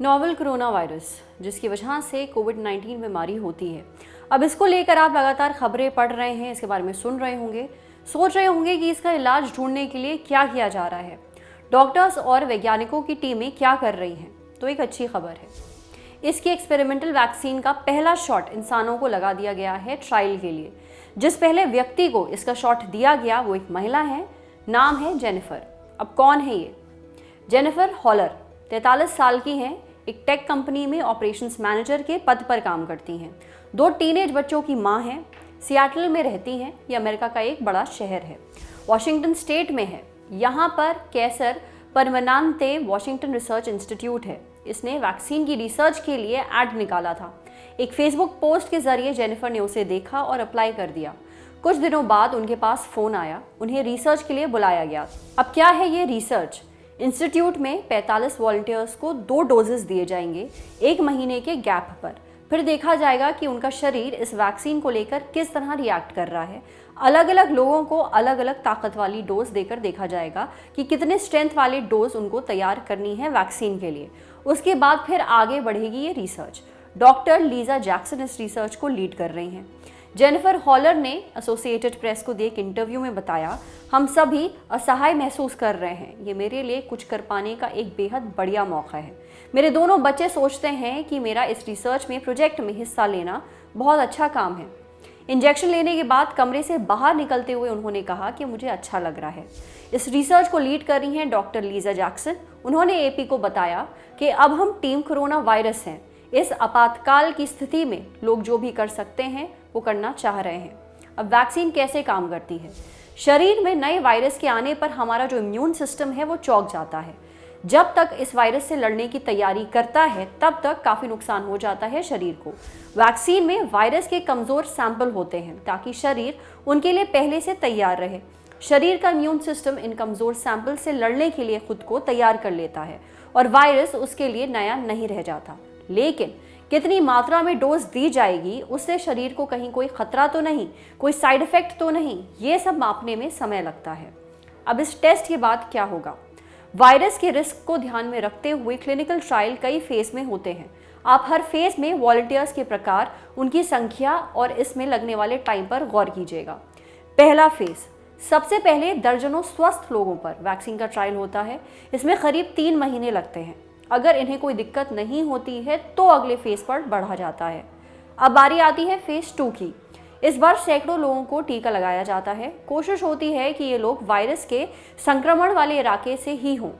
Novel corona virus, जिसकी वजह से कोविड-19 बीमारी होती है। अब इसको लेकर आप लगातार खबरें पढ़ रहे हैं, इसके बारे में सुन रहे होंगे, सोच रहे होंगे कि इसका इलाज ढूंढने के लिए क्या किया जा रहा है, डॉक्टर्स और वैज्ञानिकों की टीमें क्या कर रही हैं। तो एक अच्छी खबर है, इसकी एक्सपेरिमेंटल वैक्सीन का पहला शॉट इंसानों को लगा दिया गया है ट्रायल के लिए। जिस पहले व्यक्ति को इसका शॉट दिया गया वो एक महिला है, नाम है जेनिफर। अब कौन है ये? जेनिफर हॉलर 43 साल की हैं, एक टेक कंपनी में ऑपरेशंस मैनेजर के पद पर काम करती हैं, 2 टीनेज बच्चों की मां हैं, सियाटल में रहती हैं। ये अमेरिका का एक बड़ा शहर है, वॉशिंगटन स्टेट में है। यहाँ पर कैसर परमनांते वॉशिंगटन रिसर्च इंस्टीट्यूट है। इसने वैक्सीन की रिसर्च के लिए ऐड निकाला था। एक फेसबुक पोस्ट के जरिए जेनिफर ने उसे देखा और अप्लाई कर दिया। कुछ दिनों बाद उनके पास फोन आया, उन्हें रिसर्च के लिए बुलाया गया। अब क्या है ये रिसर्च? इंस्टीट्यूट में 45 वॉलंटियर्स को 2 डोजेस दिए जाएंगे 1 महीने के गैप पर। फिर देखा जाएगा कि उनका शरीर इस वैक्सीन को लेकर किस तरह रिएक्ट कर रहा है। अलग अलग लोगों को अलग अलग ताकत वाली डोज देकर देखा जाएगा कि कितने स्ट्रेंथ वाले डोज उनको तैयार करनी है वैक्सीन के लिए। उसके बाद फिर आगे बढ़ेगी ये रिसर्च। डॉक्टर लीजा जैक्सन इस रिसर्च को लीड कर रही हैं। जेनिफर हॉलर ने एसोसिएटेड प्रेस को दिए एक इंटरव्यू में बताया, हम सभी असहाय महसूस कर रहे हैं। ये मेरे लिए कुछ कर पाने का एक बेहद बढ़िया मौका है। मेरे दोनों बच्चे सोचते हैं कि मेरा इस रिसर्च में प्रोजेक्ट में हिस्सा लेना बहुत अच्छा काम है। इंजेक्शन लेने के बाद कमरे से बाहर निकलते हुए उन्होंने कहा कि मुझे अच्छा लग रहा है। इस रिसर्च को लीड कर रही हैं डॉक्टर लीजा जैक्सन। उन्होंने एपी को बताया कि अब हम टीम कोरोना वायरस हैं। इस आपातकाल की स्थिति में लोग जो भी कर सकते हैं वो करना चाह रहे हैं। अब वैक्सीन कैसे काम करती है? शरीर में नए वायरस के आने पर हमारा जो इम्यून सिस्टम है वो चौंक जाता है। जब तक इस वायरस से लड़ने की तैयारी करता है तब तक काफ़ी नुकसान हो जाता है शरीर को। वैक्सीन में वायरस के कमज़ोर सैंपल होते हैं ताकि शरीर उनके लिए पहले से तैयार रहे। शरीर का इम्यून सिस्टम इन कमज़ोर सैंपल से लड़ने के लिए खुद को तैयार कर लेता है और वायरस उसके लिए नया नहीं रह जाता। लेकिन कितनी मात्रा में डोज दी जाएगी, उससे शरीर को कहीं कोई खतरा तो नहीं, कोई साइड इफेक्ट तो नहीं, ये सब मापने में समय लगता है। अब इस टेस्ट के बाद क्या होगा? वायरस के रिस्क को ध्यान में रखते हुए क्लिनिकल ट्रायल कई फेज में होते हैं। आप हर फेज में वॉलंटियर्स के प्रकार, उनकी संख्या और इसमें लगने वाले टाइम पर गौर कीजिएगा। पहला फेज, सबसे पहले दर्जनों स्वस्थ लोगों पर वैक्सीन का ट्रायल होता है। इसमें करीब 3 महीने लगते हैं। अगर इन्हें कोई दिक्कत नहीं होती है तो अगले फेज पर बढ़ा जाता है। अब बारी आती है फेज 2 की। इस बार सैकड़ों लोगों को टीका लगाया जाता है। कोशिश होती है कि ये लोग वायरस के संक्रमण वाले इलाके से ही हों।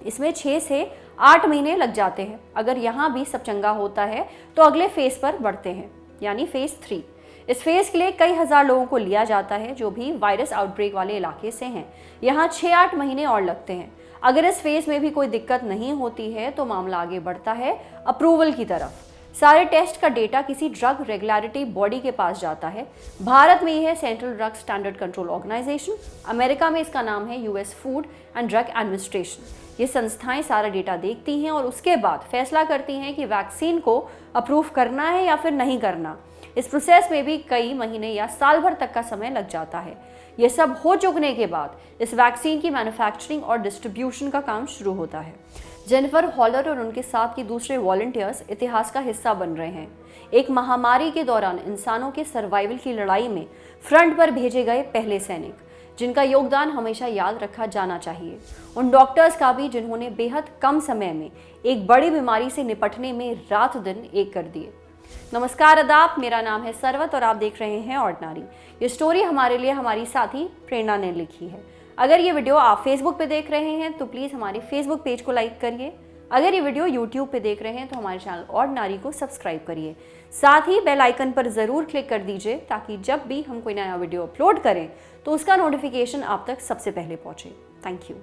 इसमें 6 से 8 महीने लग जाते हैं। अगर यहाँ भी सब चंगा होता है तो अगले फेज पर बढ़ते हैं, यानी फेज 3। इस फेज के लिए कई हजार लोगों को लिया जाता है जो भी वायरस आउटब्रेक वाले इलाके से हैं। यहाँ 6-8 महीने और लगते हैं। अगर इस फेज में भी कोई दिक्कत नहीं होती है तो मामला आगे बढ़ता है अप्रूवल की तरफ। सारे टेस्ट का डेटा किसी ड्रग रेगुलेटरी बॉडी के पास जाता है। भारत में यह है central drug standard control organisation. America में इसका नाम है US food and drug administration. ये संस्थाएं सारा डेटा देखती हैं और उसके बाद फैसला करती हैं कि वैक्सीन को अप्रूव करना है या फिर नहीं करना। इस प्रोसेस में भी कई महीने या साल भर तक का समय लग जाता है। ये सब हो चुकने के बाद इस वैक्सीन की मैन्युफैक्चरिंग और डिस्ट्रीब्यूशन का काम शुरू होता है। जेनिफर हॉलर और उनके साथ के दूसरे वॉलंटियर्स इतिहास का हिस्सा बन रहे हैं। एक महामारी के दौरान इंसानों के सर्वाइवल की लड़ाई में फ्रंट पर भेजे गए पहले सैनिक, जिनका योगदान हमेशा याद रखा जाना चाहिए। उन डॉक्टर्स का भी जिन्होंने बेहद कम समय में एक बड़ी बीमारी से निपटने में रात दिन एक कर दिए। नमस्कार, आदाब, मेरा नाम है सरवत और आप देख रहे हैं ऑर्डिनरी। ये स्टोरी हमारे लिए हमारी साथी प्रेरणा ने लिखी है। अगर ये वीडियो आप फेसबुक पे देख रहे हैं तो प्लीज़ हमारे फेसबुक पेज को लाइक करिए। अगर ये वीडियो यूट्यूब पे देख रहे हैं तो हमारे चैनल ऑर्डिनरी को सब्सक्राइब करिए। साथ ही बेल आइकन पर ज़रूर क्लिक कर दीजिए ताकि जब भी हम कोई नया वीडियो अपलोड करें तो उसका नोटिफिकेशन आप तक सबसे पहले पहुँचे। Thank you.